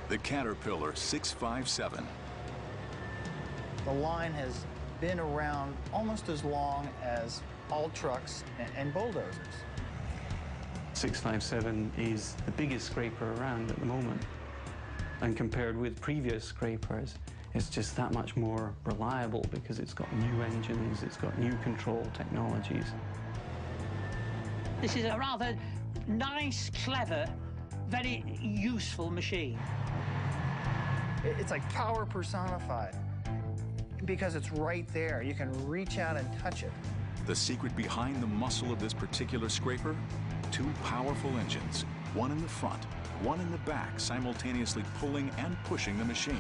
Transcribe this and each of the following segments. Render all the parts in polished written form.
The Caterpillar 657. The line has been around almost as long as all trucks and bulldozers. 657 is the biggest scraper around at the moment. And compared with previous scrapers, it's just that much more reliable because it's got new engines, it's got new control technologies. This is a rather nice, clever, very useful machine. It's like power personified because it's right there. You can reach out and touch it. The secret behind the muscle of this particular scraper? Two powerful engines, one in the front, one in the back, simultaneously pulling and pushing the machine.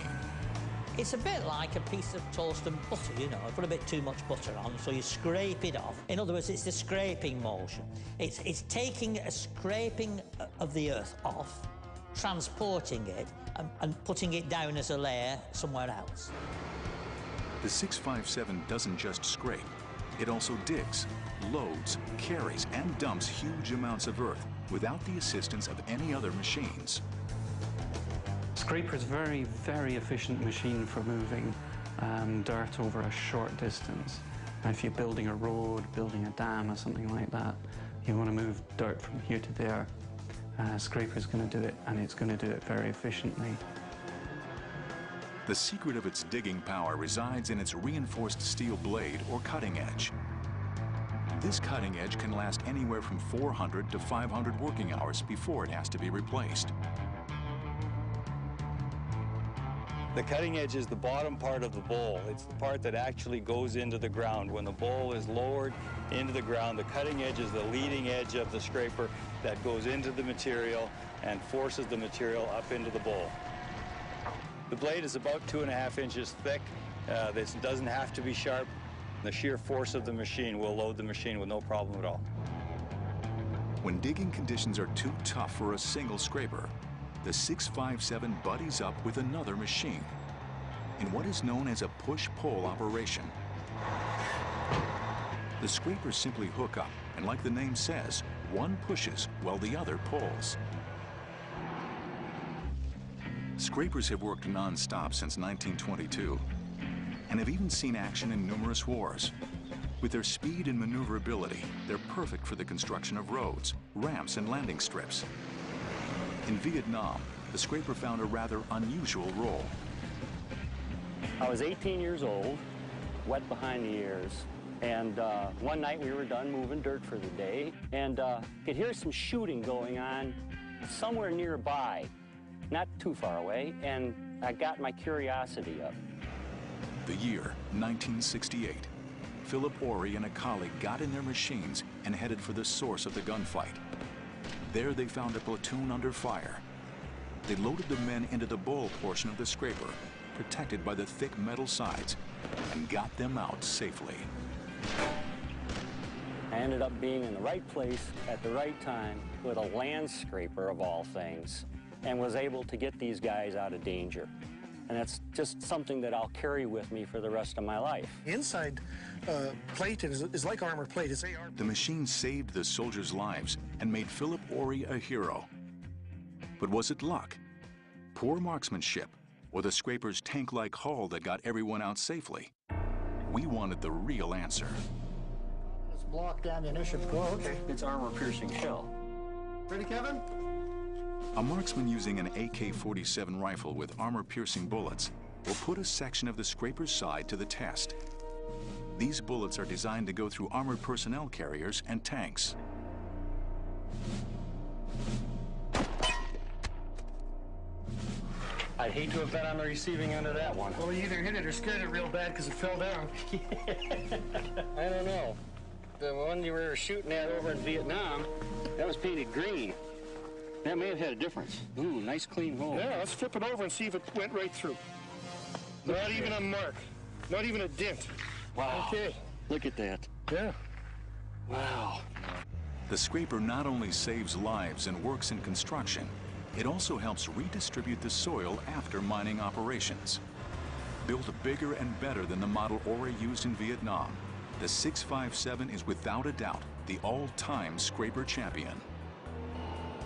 It's a bit like a piece of toast and butter, you know. Put a bit too much butter on, so you scrape it off. In other words, it's the scraping motion. It's taking a scraping of the earth off, transporting it, and putting it down as a layer somewhere else. The 657 doesn't just scrape. It also digs, loads, carries, and dumps huge amounts of earth without the assistance of any other machines. Scraper's a very, very efficient machine for moving dirt over a short distance. And if you're building a road, building a dam or something like that, you want to move dirt from here to there. Scraper's going to do it, and it's going to do it very efficiently. The secret of its digging power resides in its reinforced steel blade or cutting edge. This cutting edge can last anywhere from 400 to 500 working hours before it has to be replaced. The cutting edge is the bottom part of the bowl. It's the part that actually goes into the ground. When the bowl is lowered into the ground, the cutting edge is the leading edge of the scraper that goes into the material and forces the material up into the bowl. The blade is about 2.5 inches thick. This doesn't have to be sharp. The sheer force of the machine will load the machine with no problem at all. When digging conditions are too tough for a single scraper, the 657 buddies up with another machine in what is known as a push-pull operation. The scrapers simply hook up, and like the name says, one pushes while the other pulls. Scrapers have worked non-stop since 1922 and have even seen action in numerous wars. With their speed and maneuverability, they're perfect for the construction of roads, ramps, and landing strips. In Vietnam, the scraper found a rather unusual role. I was 18 years old, wet behind the ears, and one night we were done moving dirt for the day, and could hear some shooting going on somewhere nearby, not too far away, and I got my curiosity up. The year, 1968. Philip Ory and a colleague got in their machines and headed for the source of the gunfight. There they found a platoon under fire. They loaded the men into the bowl portion of the scraper, protected by the thick metal sides, and got them out safely. I ended up being in the right place at the right time with a land scraper of all things, and was able to get these guys out of danger. And that's just something that I'll carry with me for the rest of my life. The inside plate is like armor plate. It's AR. The machine saved the soldiers' lives and made Philip Ory a hero. But was it luck, poor marksmanship, or the scraper's tank-like hull that got everyone out safely? We wanted the real answer. Let's block ammunition. Oh, okay. It's armor-piercing shell. Ready, Kevin? A marksman using an AK-47 rifle with armor-piercing bullets will put a section of the scraper's side to the test. These bullets are designed to go through armored personnel carriers and tanks. I'd hate to have been on the receiving end of that one. Well, you either hit it or scared it real bad because it fell down. I don't know. The one you were shooting at over in Vietnam, that was painted green. That may have had a difference. Ooh, nice clean hole. Yeah, let's flip it over and see if it went right through. Not even a mark. Not even a dent. Wow. Okay. Look at that. Yeah. Wow. The scraper not only saves lives and works in construction, it also helps redistribute the soil after mining operations. Built bigger and better than the model Ory used in Vietnam, the 657 is without a doubt the all-time scraper champion.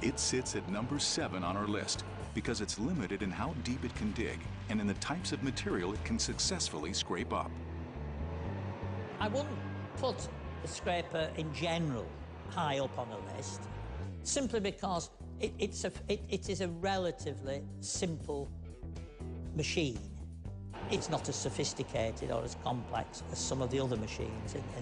It sits at number 7 on our list, because it's limited in how deep it can dig and in the types of material it can successfully scrape up. I wouldn't put the scraper in general high up on a list, simply because it is a relatively simple machine. It's not as sophisticated or as complex as some of the other machines in the